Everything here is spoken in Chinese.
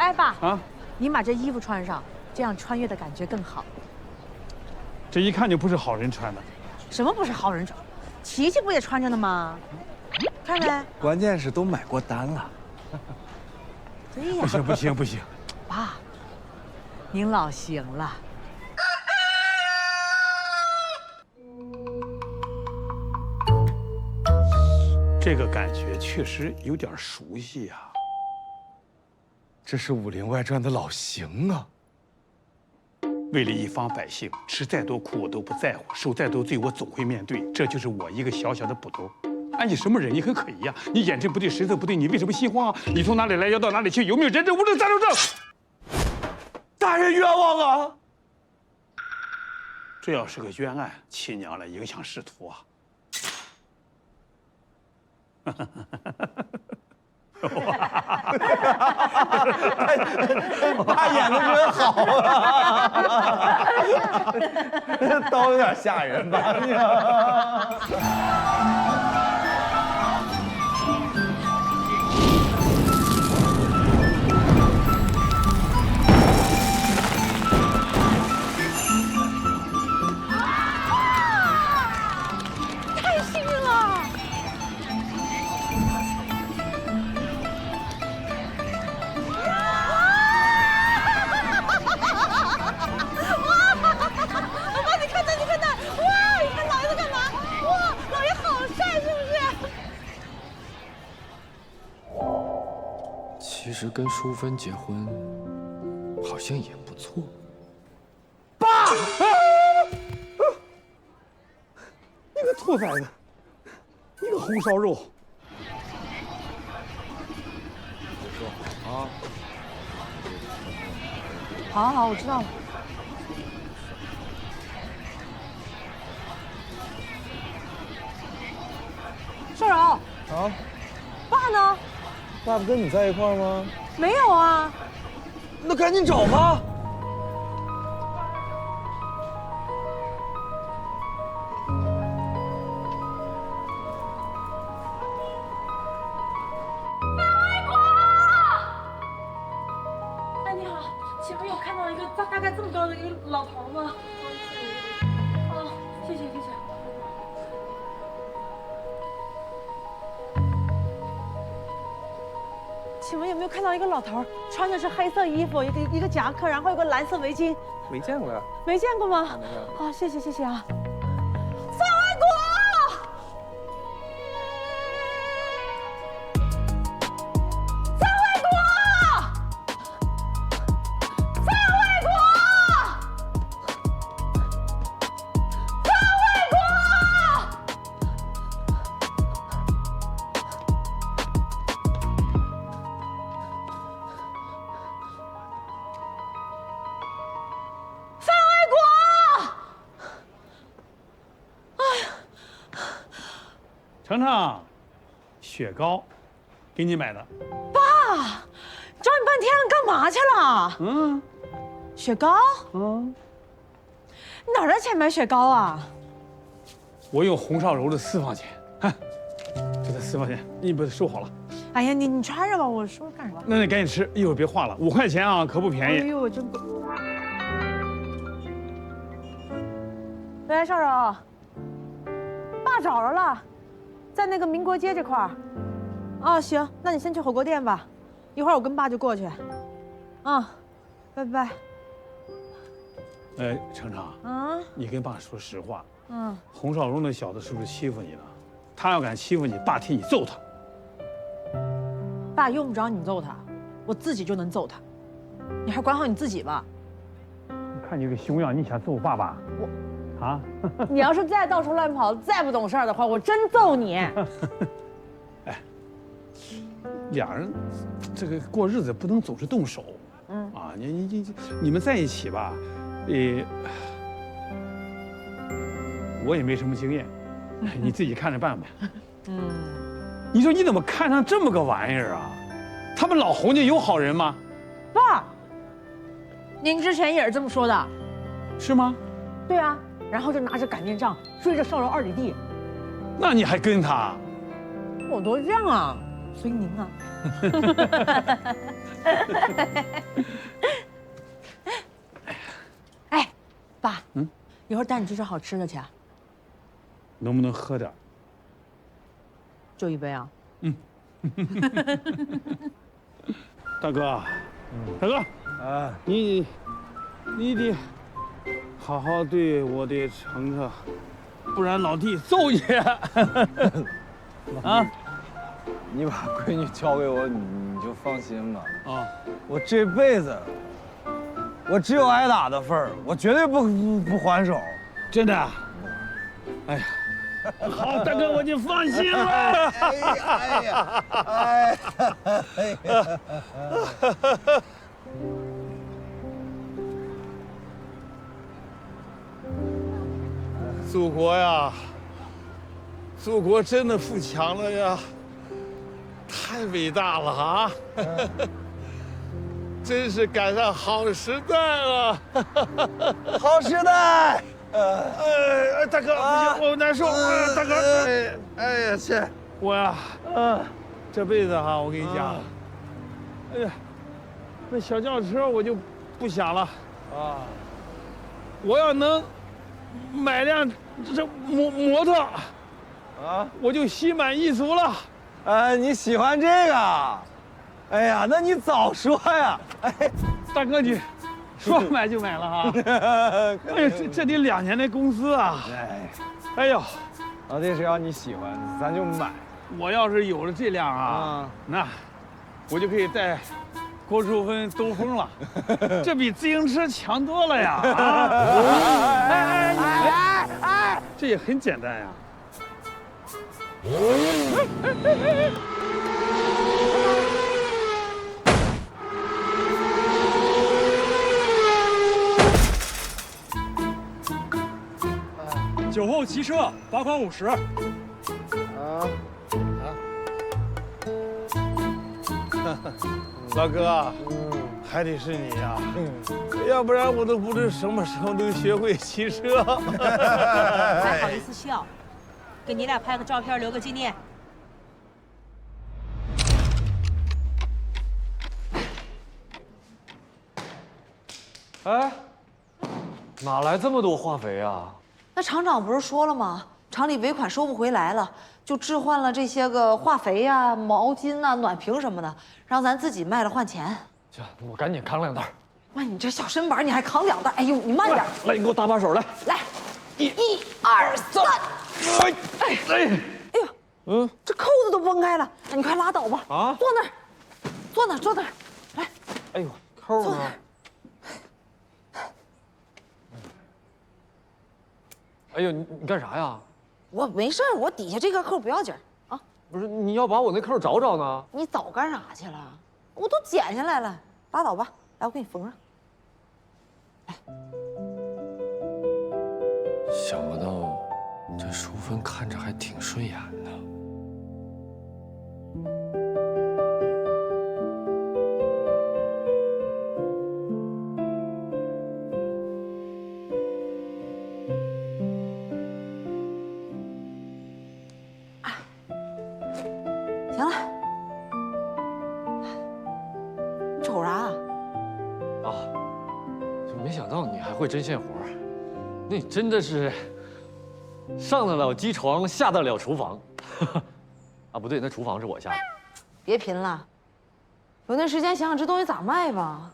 哎，爸啊，你把这衣服穿上，这样穿越的感觉更好。这一看就不是好人穿的。什么不是好人穿？琪琪不也穿着呢吗？看没？关键是都买过单了。对呀。不行不行不行，爸，您老行了。这个感觉确实有点熟悉呀。这是《武林外传》的老邢啊。为了一方百姓，吃再多苦我都不在乎，受再多罪我总会面对。这就是我一个小小的捕头。哎，你什么人？你很可疑呀！你眼神不对，神色不对，你为什么心慌啊？你从哪里来，要到哪里去？有没有人证、物证、暂留证？大人冤枉啊！这要是个冤案，亲娘了，影响仕途啊！他演的真好啊，刀有点吓人吧？太幸运了！其实跟淑芬结婚，好像也不错。爸，你个兔崽子，你个红烧肉！好好，我知道了。少柔。啊，爸呢？爸不跟你在一块儿吗？没有啊。那赶紧找吧。哎，你好，前面有看到一个大概这么高的一个老头吗？哦，谢谢谢谢。请问有没有看到一个老头，穿的是黑色衣服，一个夹克，然后有个蓝色围巾？没见过呀。没见过吗？没见过。好，谢谢谢谢啊。程程，雪糕，给你买的。爸，找你半天了，干嘛去了？嗯，雪糕？哪儿的钱买雪糕啊？我用洪少柔的私房钱，看，这他私房钱，你把它收好了。哎呀，你穿着吧，我说干什么？那你赶紧吃，一会儿别化了，5块钱啊，可不便宜。哎呦，我真不。喂，少柔，爸找着了。在那个民国街这塊兒，哦，行，那你先去火鍋店吧，一會兒我跟爸就過去。拜拜。程程，啊，你跟爸說實話，洪少柔那小子是不是欺負你呢？他要敢欺負你，爸替你揍他。爸用不着你揍他，我自己就能揍他，你還管好你自己吧。看你這個熊樣，你想揍爸爸？啊！你要是再到處亂跑，再不懂事兒的話，我真揍你。哎，倆人這個過日子不能總是動手。你們在一起吧，我也沒什麼經驗，你自己看着辦吧。你說你怎麼看上這麼個玩意兒啊？他們老洪家有好人嗎？爸，您之前也是這麼說的，是嗎？對啊。然後就拿着擀面杖追着少柔2里地，那你還跟他？我多犟啊！随您啊。哎，爸，一会儿带你去吃好吃的去。能不能喝点？就一杯啊。大哥，大哥，你得好好对我的程程，不然老弟揍你！啊！你把闺女交给我，你就放心吧。啊，我这辈子，我只有挨打的份儿，我绝对不还手。真的。哎呀，好，大哥，我就放心了。哎呀！祖国呀，祖国真的富强了呀，太伟大了啊！真是赶上好时代了。好时代！大哥，不行，我难受。大哥，哎呀，切！我呀，这辈子哈，我跟你讲，哎呀，那小轿车我就不想了啊，我要能买辆这摩托，啊，我就心满意足了。你喜歡這個？哎呀，那你早說呀！哎，大哥，你說買就買了哈。哎呀，這得2年的工資啊！哎呦，老弟，只要你喜歡，咱就買。我要是有了這輛啊，那我就可以帶郭淑芬兜風了，這比自行車強多了呀！哎，這也很簡單呀。酒後騎車罰款50。老哥，還得是你呀，要不然我都不知什麼時候能學會騎車。還好意思笑，給你倆拍個照片留個紀念。哎，哪來這麼多化肥啊？那廠長不是說了嗎？廠裡尾款收不回來了，就置換了這些個化肥呀、毛巾呐、暖瓶什麼的，讓咱自己賣了換錢。行，我趕緊扛2袋。哇，你這小身板你還扛2袋？哎呦，你慢點。來，你給我搭把手來。來，1、2、3。哎呦，這扣子都崩開了，你快拉倒吧。啊，坐那兒，坐那兒，坐那兒。來。哎呦，扣呢？哎呦，你幹啥呀？我沒事兒，我底下這個扣不要緊啊。不是，你要把我那扣找找呢？你早幹啥去了？我都剪下來了，拉倒吧。來，我給你縫上。來，想不到這淑芬看着還挺順眼的。行了，你瞅啥啊？啊，就沒想到你還會針線活兒，那你真的是上得了機床，下得了廚房。啊，不對，那廚房是我下的。別貧了，有那時間想想這東西咋賣吧。